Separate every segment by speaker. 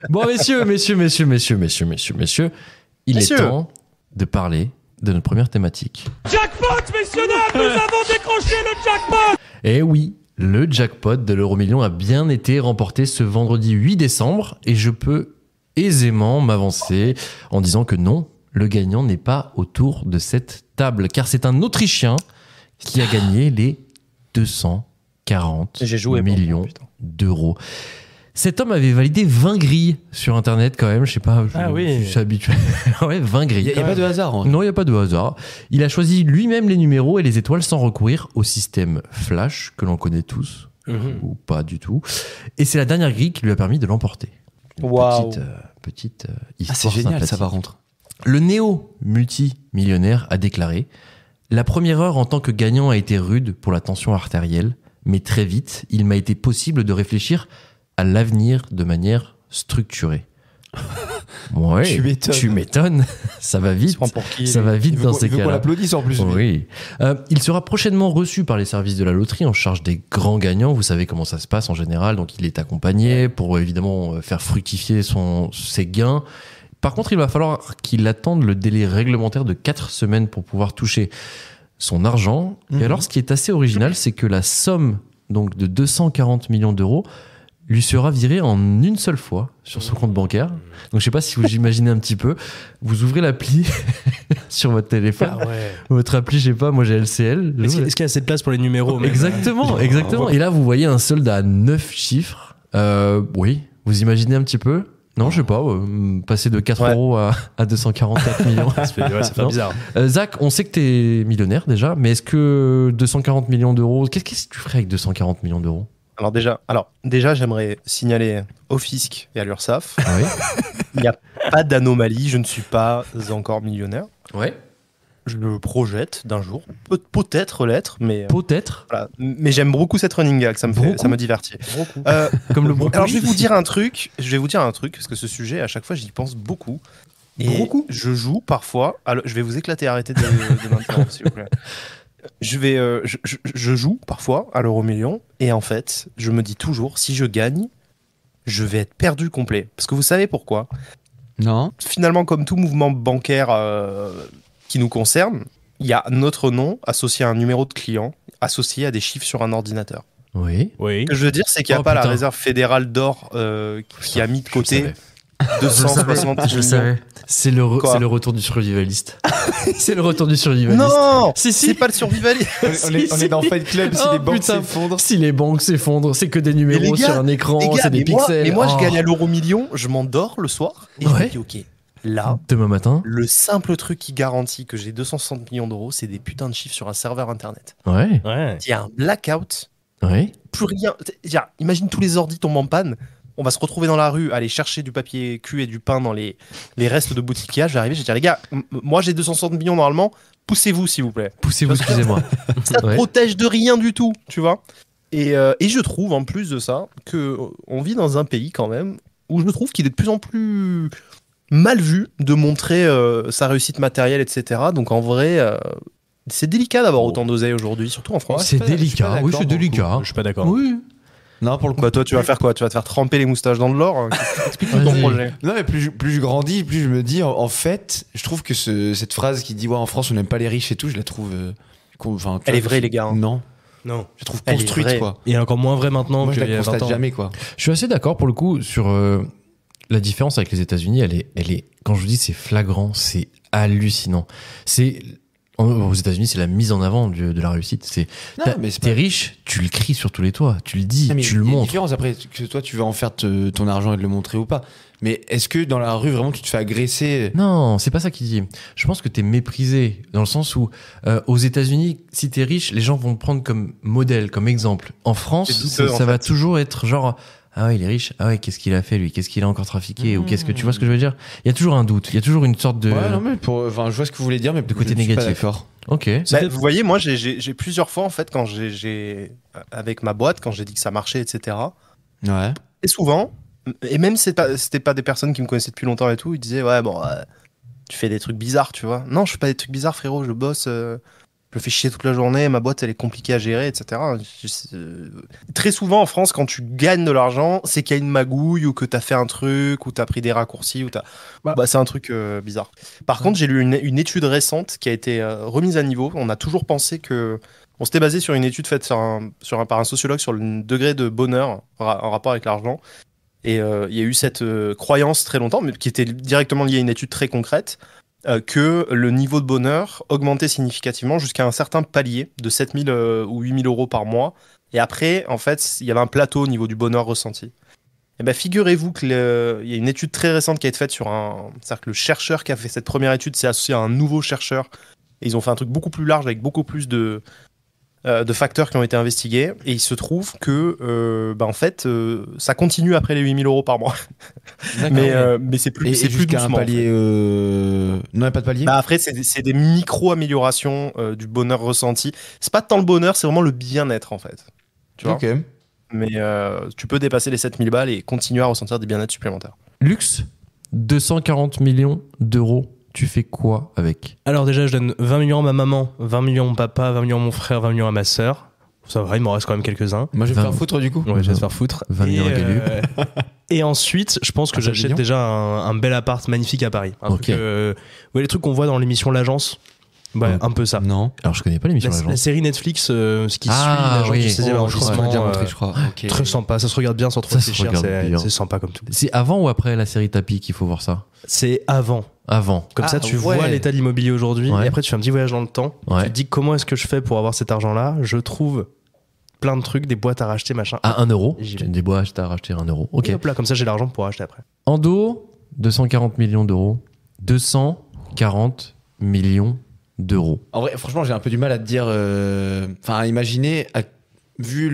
Speaker 1: Bon, messieurs, il est temps de parler de notre première thématique.
Speaker 2: Jackpot, messieurs, dames, nous avons décroché le jackpot.
Speaker 1: Eh oui, le jackpot de l'euro-million a bien été remporté ce vendredi 8 décembre et je peux aisément m'avancer en disant que non, le gagnant n'est pas autour de cette table car c'est un Autrichien qui a gagné les 240 millions d'euros. Cet homme avait validé 20 grilles sur Internet quand même, je sais pas, je suis habitué. Ouais, 20 grilles.
Speaker 3: Il n'y a pas de hasard. Hein.
Speaker 1: Non, il n'y a pas de hasard. Il a choisi lui-même les numéros et les étoiles sans recourir au système Flash, que l'on connaît tous, ou pas du tout. Et c'est la dernière grille qui lui a permis de l'emporter.
Speaker 4: Waouh.
Speaker 1: Petite histoire
Speaker 3: c'est génial,
Speaker 1: sympathique.
Speaker 3: ça par contre.
Speaker 1: Le néo-multimillionnaire a déclaré « La première heure en tant que gagnant a été rude pour la tension artérielle, mais très vite, il m'a été possible de réfléchir à l'avenir de manière structurée. » Ouais, tu m'étonnes. Ça va vite. Ça va vite dans ces cas-là.
Speaker 3: Il veut qu'on l'applaudisse en plus.
Speaker 1: Oui. Il sera prochainement reçu par les services de la loterie en charge des grands gagnants. Vous savez comment ça se passe en général. Donc, il est accompagné pour évidemment faire fructifier ses gains. Par contre, il va falloir qu'il attende le délai réglementaire de 4 semaines pour pouvoir toucher son argent. Et alors, ce qui est assez original, c'est que la somme donc, de 240 millions d'euros lui sera virée en une seule fois sur son compte bancaire. Donc, je sais pas si vous imaginez un petit peu. Vous ouvrez l'appli sur votre téléphone. Ah ouais. Votre appli, je sais pas, moi j'ai LCL.
Speaker 4: Est-ce qu'il y a assez de place pour les numéros même,
Speaker 1: Exactement. Et là, vous voyez un solde à 9 chiffres. Oui, vous imaginez un petit peu? Non, je sais pas, passer de 4 euros à 244 millions.
Speaker 4: Ça fait bizarre.
Speaker 1: Zach, on sait que t'es millionnaire déjà, mais est-ce que 240 millions d'euros, qu'est-ce que tu ferais avec 240 millions d'euros?
Speaker 5: Alors déjà, j'aimerais signaler au fisc et à l'URSSAF.
Speaker 1: Oui.
Speaker 5: Il n'y a pas d'anomalie, je ne suis pas encore millionnaire.
Speaker 1: Ouais.
Speaker 5: Je le projette d'un jour, peut-être l'être, mais
Speaker 1: peut-être.
Speaker 5: Voilà. Mais j'aime beaucoup cette running gag, ça me divertit.
Speaker 1: Comme le brocoli.
Speaker 5: Alors je vais vous dire un truc, parce que ce sujet, à chaque fois, j'y pense beaucoup. Et je joue parfois. Alors, je vais vous éclater, arrêtez de m'interrompre, s'il vous plaît. Je joue parfois à l'euro-million et en fait, je me dis toujours, si je gagne, je vais être perdu complet. Parce que vous savez pourquoi?
Speaker 3: Non.
Speaker 5: Finalement, comme tout mouvement bancaire qui nous concerne, il y a notre nom associé à un numéro de client, associé à des chiffres sur un ordinateur.
Speaker 1: Oui.
Speaker 5: Ce que je veux dire, c'est qu'il n'y a pas la réserve fédérale d'or qui a mis de côté 260
Speaker 1: je savais. C'est le retour du survivaliste. C'est le retour du survivaliste.
Speaker 5: Non,
Speaker 1: si.
Speaker 5: C'est pas le survivaliste.
Speaker 3: On est dans Fight Club. Si les banques s'effondrent.
Speaker 1: Si les banques s'effondrent, c'est que des numéros sur un écran, c'est des pixels.
Speaker 5: Mais moi, je gagne à l'euro-million, je m'endors le soir et je me dis, ok, là,
Speaker 1: demain matin,
Speaker 5: le simple truc qui garantit que j'ai 260 millions d'euros, c'est des putains de chiffres sur un serveur internet.
Speaker 1: Ouais.
Speaker 5: Il y a un blackout.
Speaker 1: Ouais.
Speaker 5: Plus rien. Imagine tous les ordis tombent en panne. On va se retrouver dans la rue, aller chercher du papier cul et du pain dans les restes de boutiquiage. Je vais arriver, je vais dire, les gars, moi j'ai 260 millions normalement, poussez-vous s'il vous plaît.
Speaker 1: Poussez-vous, excusez-moi.
Speaker 5: Ça protège de rien du tout, tu vois. Et je trouve, en plus de ça, qu'on vit dans un pays quand même où je trouve qu'il est de plus en plus mal vu de montrer sa réussite matérielle, etc. Donc en vrai, c'est délicat d'avoir autant d'oseille aujourd'hui, surtout en France.
Speaker 1: C'est délicat, oui, c'est délicat.
Speaker 4: Je suis pas d'accord.
Speaker 1: Oui.
Speaker 3: Non, pour le coup.
Speaker 5: Bah toi, tu vas faire quoi? Tu vas te faire tremper les moustaches dans de l'or hein. Explique-nous ton projet.
Speaker 3: Non, mais plus je grandis, plus je me dis, en fait, je trouve que cette phrase qui dit, ouais, en France, on n'aime pas les riches et tout, je la trouve.
Speaker 5: Elle est vraie, les gars. Hein.
Speaker 3: Non. Je la trouve construite, quoi.
Speaker 4: Et encore moins vrai maintenant.
Speaker 3: Moi, je la constate jamais, quoi.
Speaker 1: Je suis assez d'accord pour le coup sur la différence avec les États-Unis. Elle est, quand je vous dis c'est flagrant, c'est hallucinant. Aux États-Unis, c'est la mise en avant de la réussite. T'es riche, tu le cries sur tous les toits, tu le dis, tu le montres. Il y a une
Speaker 3: différence après que toi, tu veux en faire ton argent et de le montrer ou pas. Mais est-ce que dans la rue, vraiment, tu te fais agresser?
Speaker 1: Non, c'est pas ça qu'il dit. Je pense que t'es méprisé, dans le sens où, aux États-Unis, si t'es riche, les gens vont te prendre comme modèle, comme exemple. En France, ça va toujours être genre... Ah ouais, il est riche. Ah ouais, qu'est-ce qu'il a fait lui? Qu'est-ce qu'il a encore trafiqué? Ou qu'est-ce que tu vois ce que je veux dire? Il y a toujours un doute. Il y a toujours une sorte de.
Speaker 3: Ouais, non mais je vois ce que vous voulez dire, mais
Speaker 1: de côté négatif. Ok.
Speaker 5: Vous voyez, moi, j'ai plusieurs fois en fait quand j'ai avec ma boîte, quand j'ai dit que ça marchait, etc.
Speaker 3: Ouais.
Speaker 5: Et souvent, et même c'était pas des personnes qui me connaissaient depuis longtemps et tout, ils disaient ouais bon, tu fais des trucs bizarres, tu vois. Non, je fais pas des trucs bizarres, frérot. Je bosse me fais chier toute la journée, ma boîte elle est compliquée à gérer, etc. Très souvent en France, quand tu gagnes de l'argent, c'est qu'il y a une magouille ou que t'as fait un truc, ou t'as pris des raccourcis, ou c'est un truc bizarre. Par contre, j'ai lu une étude récente qui a été remise à niveau. On a toujours pensé que... On s'était basé sur une étude faite par un sociologue sur le degré de bonheur en rapport avec l'argent. Et il y a eu cette croyance très longtemps, mais qui était directement liée à une étude très concrète, que le niveau de bonheur augmentait significativement jusqu'à un certain palier de 7 000 ou 8 000 euros par mois. Et après, en fait, il y avait un plateau au niveau du bonheur ressenti. Et ben, figurez-vous qu'il y a une étude très récente qui a été faite c'est-à-dire que le chercheur qui a fait cette première étude s'est associé à un nouveau chercheur. Et ils ont fait un truc beaucoup plus large avec beaucoup plus de facteurs qui ont été investigués, et il se trouve que en fait ça continue après les 8 000 euros par mois. Mais c'est plus, c'est plus
Speaker 3: jusqu'à
Speaker 5: doucement,
Speaker 3: un palier non, il n'y a pas de palier.
Speaker 5: Après c'est des micro-améliorations du bonheur ressenti. C'est pas tant le bonheur, c'est vraiment le bien-être en fait, tu vois.
Speaker 3: Ok.
Speaker 5: Mais tu peux dépasser les 7 000 balles et continuer à ressentir des bien-être supplémentaires.
Speaker 1: Luxe, 240 millions d'euros. Tu fais quoi avec?
Speaker 4: Alors déjà, je donne 20 millions à ma maman, 20 millions à mon papa, 20 millions à mon frère, 20 millions à ma sœur. Ça va, il m'en reste quand même quelques-uns.
Speaker 3: Moi, je vais me faire foutre du coup.
Speaker 4: Ouais, je vais se faire foutre.
Speaker 1: 20 millions à Galu.
Speaker 4: Et ensuite, je pense que j'achète déjà un bel appart magnifique à Paris. Un truc, les trucs qu'on voit dans l'émission L'Agence. Ouais, un peu ça.
Speaker 3: Non.
Speaker 1: Alors, je connais pas l'émission L'Agence.
Speaker 4: La série Netflix, ce qui suit l'agence du 16e arrondissement.
Speaker 3: Je crois. Okay.
Speaker 4: Très sympa, ça se regarde bien sans trop réfléchir. C'est sympa comme tout.
Speaker 1: C'est avant ou après la série Tapis qu'il faut voir ça?
Speaker 4: C'est avant.
Speaker 1: Avant.
Speaker 4: Comme ça, tu vois l'état de l'immobilier aujourd'hui.
Speaker 1: Ouais.
Speaker 4: Et après, tu fais un petit voyage dans le temps.
Speaker 1: Ouais.
Speaker 4: Tu te dis comment est-ce que je fais pour avoir cet argent-là. Je trouve plein de trucs, des boîtes à racheter, machin.
Speaker 1: À 1 euro.
Speaker 4: J'y vais.
Speaker 1: Des boîtes à racheter à 1 euro. Ok.
Speaker 4: Et hop là, comme ça, j'ai l'argent pour acheter après.
Speaker 1: Endo, 240 millions d'euros. 240 millions d'euros.
Speaker 3: En vrai, franchement, j'ai un peu du mal à te dire. Enfin, à imaginer, vu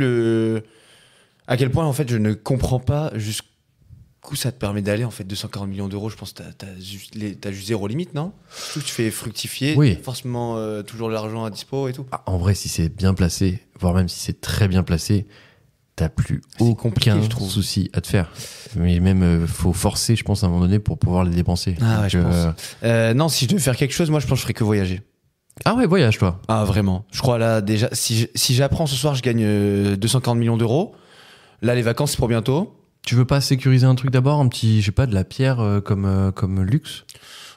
Speaker 3: à quel point en fait je ne comprends pas jusqu'où ça te permet d'aller en fait. 240 millions d'euros, je pense que t'as juste zéro limite, non? Surtout que tu fais fructifier,
Speaker 1: Oui.
Speaker 3: forcément toujours de l'argent à dispo et tout.
Speaker 1: Ah, en vrai, si c'est bien placé, voire même si c'est très bien placé, t'as plus
Speaker 3: C'est compliqué,
Speaker 1: aucun
Speaker 3: je trouve.
Speaker 1: souci à te faire. Mais même, faut forcer, je pense, à un moment donné pour pouvoir les dépenser.
Speaker 3: Ah ouais,
Speaker 1: Donc,
Speaker 3: je pense. Non, si je devais faire quelque chose, moi je pense que je ferais que voyager.
Speaker 1: Ah ouais, voyage, toi.
Speaker 3: Ah vraiment. Je crois là déjà, si j'apprends ce soir, je gagne 240 millions d'euros. Là, les vacances, c'est pour bientôt.
Speaker 1: Tu veux pas sécuriser un truc d'abord, un petit, je sais pas, de la pierre comme luxe?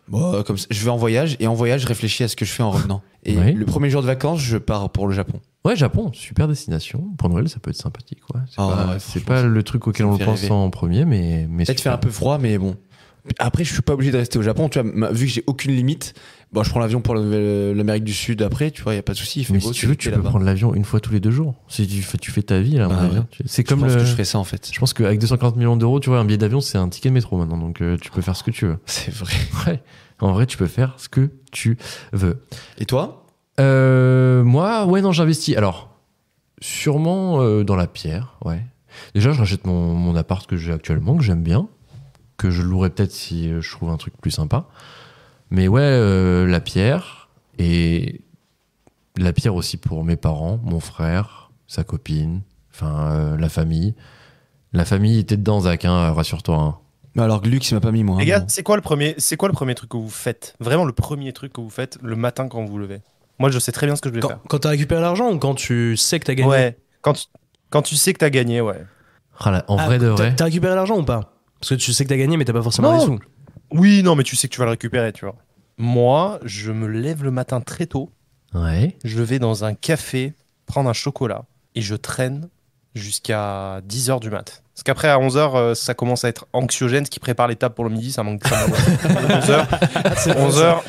Speaker 3: Bon, comme ça, je vais en voyage et en voyage, je réfléchis à ce que je fais en revenant. Et
Speaker 1: Oui.
Speaker 3: le premier jour de vacances, je pars pour le Japon.
Speaker 1: Ouais, Japon, super destination. Pour Noël, ça peut être sympathique. Ouais. C'est
Speaker 3: Ah
Speaker 1: pas,
Speaker 3: ouais,
Speaker 1: c'est
Speaker 3: franchement,
Speaker 1: pas le truc auquel
Speaker 3: ça me
Speaker 1: on
Speaker 3: fait
Speaker 1: pense
Speaker 3: rêver.
Speaker 1: en premier, mais
Speaker 3: Peut-être faire un peu froid, mais bon. Après, je suis pas obligé de rester au Japon. Tu vois, vu que j'ai aucune limite, bon, je prends l'avion pour l'Amérique du Sud après. Tu vois, y a pas de souci. Il fait
Speaker 1: Mais
Speaker 3: beau,
Speaker 1: si tu veux, tu peux
Speaker 3: là-bas.
Speaker 1: prendre l'avion une fois tous les 2 jours. Si tu fais ta vie, là, à mon
Speaker 3: Ah
Speaker 1: avis.
Speaker 3: ouais.
Speaker 1: C'est
Speaker 3: Je
Speaker 1: comme
Speaker 3: pense
Speaker 1: le.
Speaker 3: que je ferais ça en fait.
Speaker 1: Je pense qu'avec 240 millions d'euros, tu vois, un billet d'avion, c'est un ticket de métro maintenant. Donc, tu peux faire ce que tu veux.
Speaker 3: C'est vrai.
Speaker 1: Ouais. En vrai, tu peux faire ce que tu veux.
Speaker 3: Et toi?
Speaker 1: Moi, ouais, non, j'investis. Alors, sûrement dans la pierre, ouais. Déjà, je rachète mon appart que j'ai actuellement, que j'aime bien, que je louerai peut-être si je trouve un truc plus sympa. Mais ouais, la pierre, et la pierre aussi pour mes parents, mon frère, sa copine, enfin, la famille. La famille était dedans, Zach, hein, rassure-toi. Hein.
Speaker 3: Bah alors, Glux, il m'a pas mis moi.
Speaker 5: Les
Speaker 3: hein,
Speaker 5: gars,
Speaker 3: bon.
Speaker 5: c'est quoi le premier truc que vous faites? Vraiment le premier truc que vous faites le matin quand vous vous levez? Moi, je sais très bien ce que je vais faire.
Speaker 4: Quand t'as récupéré l'argent ou quand tu sais que t'as gagné?
Speaker 5: Ouais, quand tu sais que t'as gagné, ouais.
Speaker 1: Ah là, en vrai de vrai.
Speaker 4: T'as récupéré l'argent ou pas? Parce que tu sais que t'as gagné, mais t'as pas forcément
Speaker 5: Non.
Speaker 4: les sous.
Speaker 5: Oui, non, mais tu sais que tu vas le récupérer, tu vois. Moi, je me lève le matin très tôt,
Speaker 1: Ouais.
Speaker 5: je vais dans un café prendre un chocolat et je traîne jusqu'à 10h du mat. Parce qu'après, à 11h, ça commence à être anxiogène, ce qui prépare les tables pour le midi, ça manque. 11h.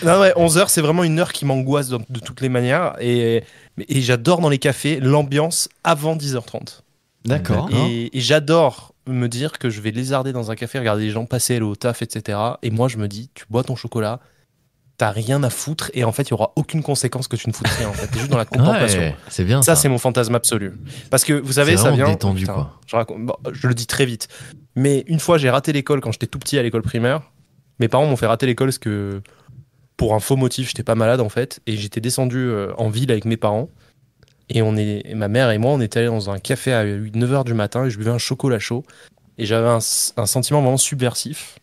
Speaker 5: Non, ouais, 11h, c'est vraiment une heure qui m'angoisse de toutes les manières. Et j'adore dans les cafés l'ambiance avant 10h30.
Speaker 3: D'accord.
Speaker 5: Et j'adore me dire que je vais lézarder dans un café, regarder les gens passer, aller au taf, etc. Et moi, je me dis, tu bois ton chocolat, t'as rien à foutre, et en fait, il n'y aura aucune conséquence que tu ne foutes rien. En fait. T'es juste dans la contemplation.
Speaker 1: Ouais, c'est bien.
Speaker 5: Ça, c'est mon fantasme absolu. Parce que vous savez,
Speaker 1: C'est
Speaker 5: ça
Speaker 1: vraiment
Speaker 5: vient.
Speaker 1: détendu, quoi.
Speaker 5: Je le dis très vite. Mais une fois, j'ai raté l'école quand j'étais tout petit à l'école primaire. Mes parents m'ont fait rater l'école parce que, pour un faux motif, j'étais pas malade en fait. Et j'étais descendu en ville avec mes parents. Et ma mère et moi, on était allés dans un café à 9h du matin et je buvais un chocolat chaud. Et j'avais un sentiment vraiment subversif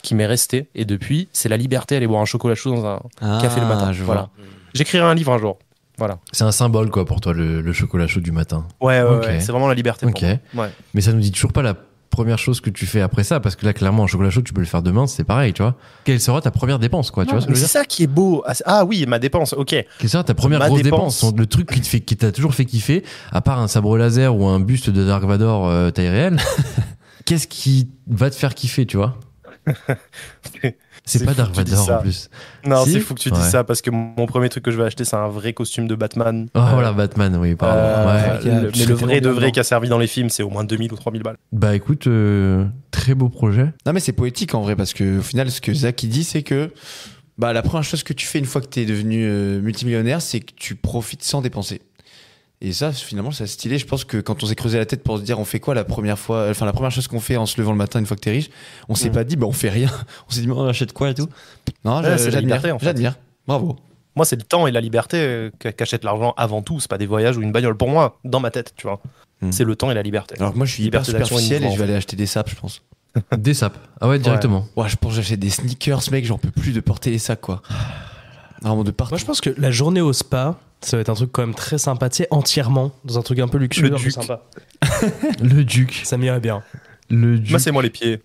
Speaker 5: qui m'est resté. Et depuis, c'est la liberté d'aller boire un chocolat chaud dans un café le matin.
Speaker 3: Je
Speaker 5: voilà.
Speaker 3: vois.
Speaker 5: J'écrirai un livre un jour. Voilà.
Speaker 1: C'est un symbole, quoi, pour toi, le chocolat chaud du matin.
Speaker 5: Ouais,
Speaker 1: Ok.
Speaker 5: c'est vraiment la liberté pour moi. Ouais.
Speaker 1: Mais ça nous dit toujours pas la première chose que tu fais après ça, parce que là, clairement, un chocolat chaud, tu peux le faire demain, c'est pareil, tu vois. Quelle sera ta première dépense, quoi, tu vois ce que je veux
Speaker 5: C'est
Speaker 1: dire?
Speaker 5: ça qui est beau. Ah oui, ma dépense, ok.
Speaker 1: Quelle sera ta première
Speaker 5: Ma
Speaker 1: grosse
Speaker 5: dépense.
Speaker 1: dépense? Le truc qui t'a toujours fait kiffer, à part un sabre laser ou un buste de Dark Vador taille réelle, qu'est-ce qui va te faire kiffer, tu vois? C'est pas
Speaker 5: fou
Speaker 1: Dark
Speaker 5: que tu dises
Speaker 1: Vador
Speaker 5: ça.
Speaker 1: en plus.
Speaker 5: Non,
Speaker 1: Si
Speaker 5: c'est fou que tu dises
Speaker 1: Ouais.
Speaker 5: ça parce que mon premier truc que je vais acheter, c'est un vrai costume de Batman.
Speaker 1: Oh voilà, Batman, oui, pardon. Ouais.
Speaker 5: Mais le vrai de vrai qui a servi dans les films, c'est au moins 2000 ou 3000 balles.
Speaker 1: Bah écoute, très beau projet.
Speaker 3: Non mais c'est poétique en vrai parce que au final ce que Zach il dit c'est que bah la première chose que tu fais une fois que t'es devenu multimillionnaire c'est que tu profites sans dépenser. Et ça finalement c'est stylé. Je pense que quand on s'est creusé la tête pour se dire on fait quoi la première chose qu'on fait en se levant le matin une fois que t'es riche, on s'est pas dit bah on fait rien. On s'est dit on achète quoi et tout. Non,
Speaker 5: Ouais, c'est la
Speaker 3: j'admire.
Speaker 5: liberté, en fait.
Speaker 3: J'admire. Bravo.
Speaker 5: Moi, c'est le temps et la liberté qu'achète l'argent avant tout. C'est pas des voyages ou une bagnole. Pour moi, dans ma tête, tu vois. C'est le temps et la liberté.
Speaker 3: Alors que moi je suis hyper
Speaker 5: Liberté d'action et de
Speaker 3: superficiel et je
Speaker 5: mouvement,
Speaker 3: vais aller acheter des sapes je pense.
Speaker 1: Des sapes. Ah ouais, directement.
Speaker 3: Ouais, je pense que j'achète des sneakers mec, j'en peux plus de porter les sacs quoi. Vraiment de partout.
Speaker 4: Moi, je pense que la journée au spa, ça va être un truc quand même très sympa, tu sais, entièrement, dans un truc un peu luxueux,
Speaker 5: Le
Speaker 4: un peu
Speaker 5: Duc.
Speaker 4: sympa.
Speaker 1: Le Duc.
Speaker 4: Ça m'irait bien.
Speaker 1: Le Duc.
Speaker 5: Massez-moi les pieds.